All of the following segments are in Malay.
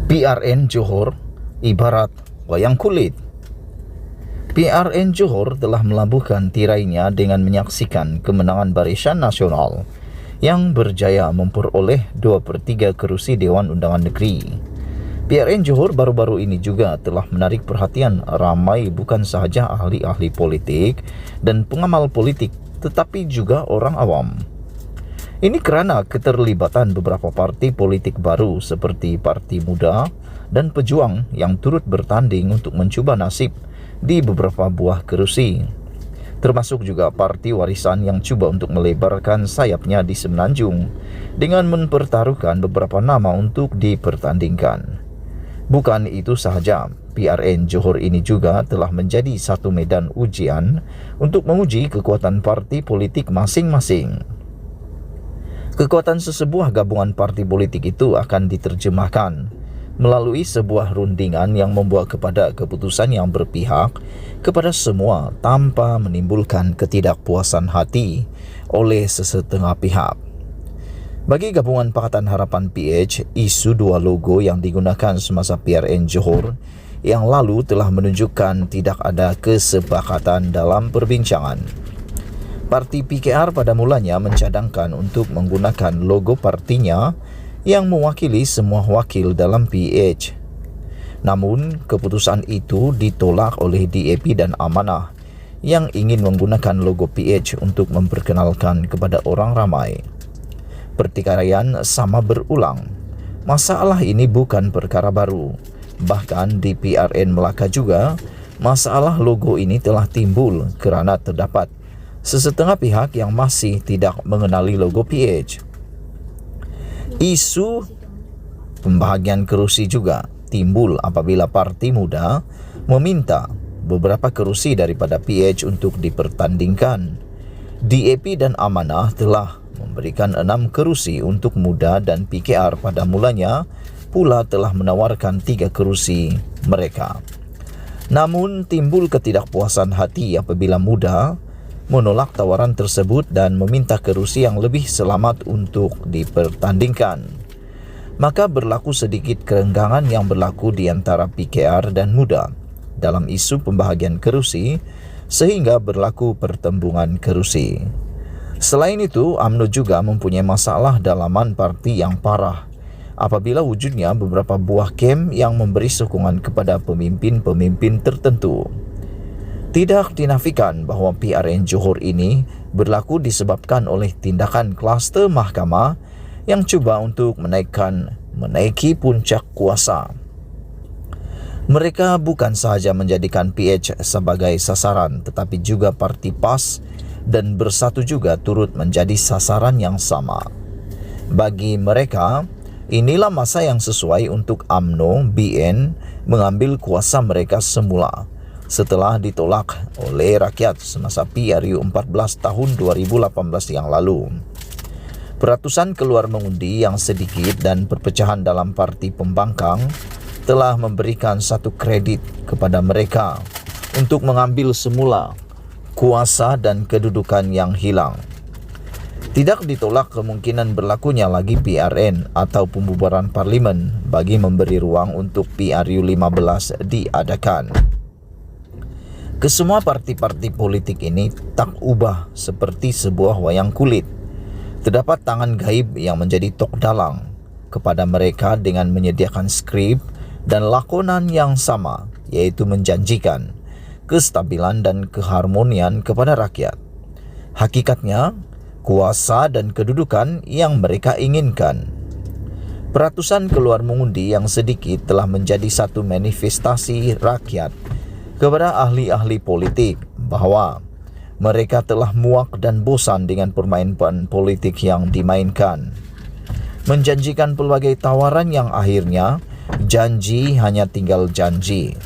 PRN Johor ibarat wayang kulit. PRN Johor telah melabuhkan tirainya dengan menyaksikan kemenangan Barisan Nasional yang berjaya memperoleh 2/3 kerusi Dewan Undangan Negeri. PRN Johor baru-baru ini juga telah menarik perhatian ramai bukan sahaja ahli-ahli politik dan pengamal politik, tetapi juga orang awam. Ini kerana keterlibatan beberapa parti politik baru seperti Parti Muda dan Pejuang yang turut bertanding untuk mencuba nasib di beberapa buah kerusi. Termasuk juga Parti Warisan yang cuba untuk melebarkan sayapnya di Semenanjung dengan mempertaruhkan beberapa nama untuk dipertandingkan. Bukan itu sahaja, PRN Johor ini juga telah menjadi satu medan ujian untuk menguji kekuatan parti politik masing-masing. Kekuatan sesebuah gabungan parti politik itu akan diterjemahkan melalui sebuah rundingan yang membawa kepada keputusan yang berpihak kepada semua tanpa menimbulkan ketidakpuasan hati oleh sesetengah pihak. Bagi gabungan Pakatan Harapan PH, isu dua logo yang digunakan semasa PRN Johor yang lalu telah menunjukkan tidak ada kesepakatan dalam perbincangan. Parti PKR pada mulanya mencadangkan untuk menggunakan logo partinya yang mewakili semua wakil dalam PH. Namun, keputusan itu ditolak oleh DAP dan Amanah yang ingin menggunakan logo PH untuk memperkenalkan kepada orang ramai. Pertikaian sama berulang. Masalah ini bukan perkara baru. Bahkan di PRN Melaka juga, masalah logo ini telah timbul kerana terdapat sesetengah pihak yang masih tidak mengenali logo PH. Isu pembahagian kerusi juga timbul apabila Parti Muda meminta beberapa kerusi daripada PH untuk dipertandingkan. DAP dan Amanah telah memberikan 6 kerusi untuk Muda dan PKR pada mulanya pula telah menawarkan 3 kerusi mereka. Namun timbul ketidakpuasan hati apabila Muda menolak tawaran tersebut dan meminta kerusi yang lebih selamat untuk dipertandingkan. Maka berlaku sedikit kerenggangan yang berlaku di antara PKR dan Muda dalam isu pembahagian kerusi sehingga berlaku pertembungan kerusi. Selain itu, UMNO juga mempunyai masalah dalaman parti yang parah apabila wujudnya beberapa buah kem yang memberi sokongan kepada pemimpin-pemimpin tertentu. Tidak dinafikan bahawa PRN Johor ini berlaku disebabkan oleh tindakan kluster mahkamah yang cuba untuk menaiki puncak kuasa. Mereka bukan sahaja menjadikan PH sebagai sasaran, tetapi juga Parti PAS dan Bersatu juga turut menjadi sasaran yang sama. Bagi mereka, inilah masa yang sesuai untuk UMNO BN mengambil kuasa mereka semula setelah ditolak oleh rakyat semasa PRU 14 tahun 2018 yang lalu. Peratusan keluar mengundi yang sedikit dan perpecahan dalam parti pembangkang telah memberikan satu kredit kepada mereka untuk mengambil semula kuasa dan kedudukan yang hilang. Tidak ditolak kemungkinan berlakunya lagi PRN atau pembubaran parlimen bagi memberi ruang untuk PRU 15 diadakan. Kesemua parti-parti politik ini tak ubah seperti sebuah wayang kulit. Terdapat tangan gaib yang menjadi tok dalang kepada mereka dengan menyediakan skrip dan lakonan yang sama, yaitu menjanjikan kestabilan dan keharmonian kepada rakyat. Hakikatnya, kuasa dan kedudukan yang mereka inginkan. Peratusan keluar mengundi yang sedikit telah menjadi satu manifestasi rakyat kepada ahli-ahli politik bahawa mereka telah muak dan bosan dengan permainan politik yang dimainkan. Menjanjikan pelbagai tawaran yang akhirnya janji hanya tinggal janji.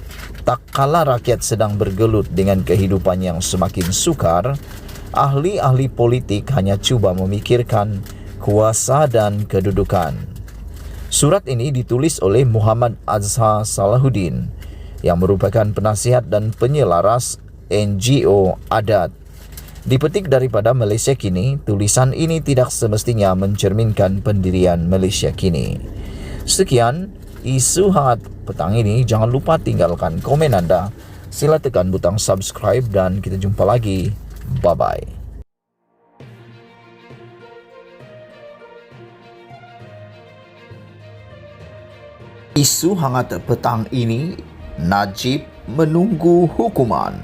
Tak kala rakyat sedang bergelut dengan kehidupan yang semakin sukar, ahli-ahli politik hanya cuba memikirkan kuasa dan kedudukan. Surat ini ditulis oleh Muhammad Azhar Salahuddin yang merupakan penasihat dan penyelaras NGO Adat. Dipetik daripada Malaysia Kini, tulisan ini tidak semestinya mencerminkan pendirian Malaysia Kini. Sekian, isu hangat petang ini, jangan lupa tinggalkan komen Anda. Sila tekan butang subscribe dan kita jumpa lagi. Bye-bye. Isu hangat petang ini, Najib menunggu hukuman.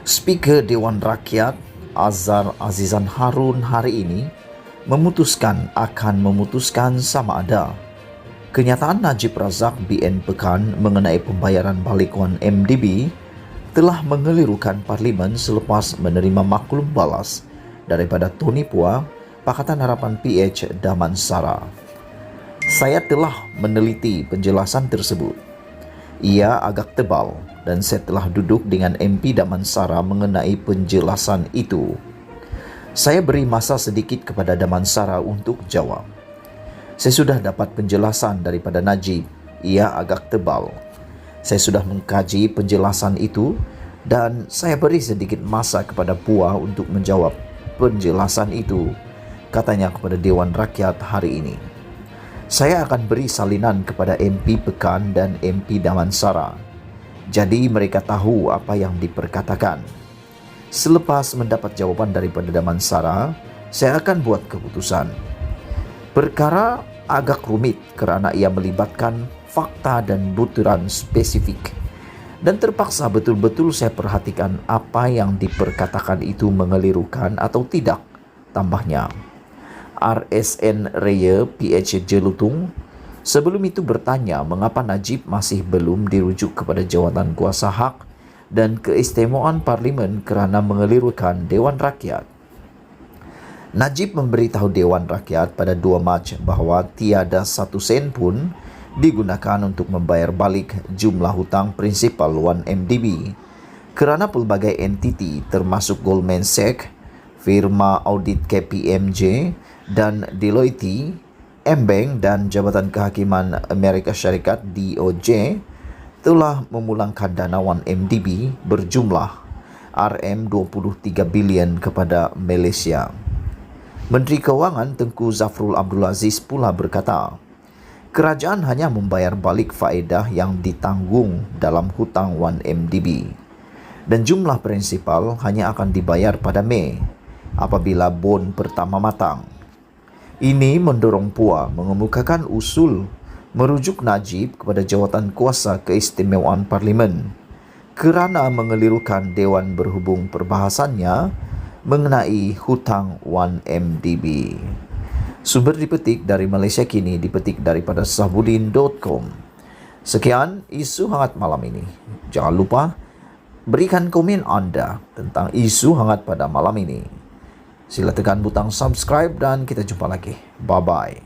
Speaker Dewan Rakyat Azhar Azizan Harun hari ini akan memutuskan sama ada kenyataan Najib Razak BN Pekan mengenai pembayaran balik 1MDB telah mengelirukan Parlimen selepas menerima maklum balas daripada Tony Pua, Pakatan Harapan PH Damansara. Saya telah meneliti penjelasan tersebut. Ia agak tebal dan saya telah duduk dengan MP Damansara mengenai penjelasan itu. Saya beri masa sedikit kepada Damansara untuk jawab. Saya sudah dapat penjelasan daripada Najib. Ia agak tebal. Saya sudah mengkaji penjelasan itu dan saya beri sedikit masa kepada Pua untuk menjawab penjelasan itu, katanya kepada Dewan Rakyat hari ini. Saya akan beri salinan kepada MP Pekan dan MP Damansara. Jadi mereka tahu apa yang diperkatakan. Selepas mendapat jawaban daripada Damansara, saya akan buat keputusan. Perkara agak rumit kerana ia melibatkan fakta dan butiran spesifik. Dan terpaksa betul-betul saya perhatikan apa yang diperkatakan itu mengelirukan atau tidak, tambahnya. RSN Raya PH Jelutung sebelum itu bertanya mengapa Najib masih belum dirujuk kepada jawatan kuasa hak dan keistimewaan Parlimen kerana mengelirukan Dewan Rakyat. Najib memberitahu Dewan Rakyat pada 2 Mac bahawa tiada 1 sen pun digunakan untuk membayar balik jumlah hutang prinsipal 1MDB kerana pelbagai entiti termasuk Goldman Sachs, firma audit KPMG dan Deloitte, M-Bank dan Jabatan Kehakiman Amerika Syarikat DOJ telah memulangkan dana 1MDB berjumlah RM23 bilion kepada Malaysia. Menteri Kewangan Tengku Zafrul Abdul Aziz pula berkata, kerajaan hanya membayar balik faedah yang ditanggung dalam hutang 1MDB dan jumlah prinsipal hanya akan dibayar pada Mei apabila bon pertama matang. Ini mendorong Pua mengemukakan usul merujuk Najib kepada jawatan kuasa keistimewaan Parlimen kerana mengelirukan Dewan berhubung perbahasannya mengenai hutang 1MDB. Sumber dipetik dari Malaysia Kini, dipetik daripada sahbudin.com. Sekian isu hangat malam ini. Jangan lupa berikan komen anda tentang isu hangat pada malam ini. Sila tekan butang subscribe dan kita jumpa lagi. Bye-bye.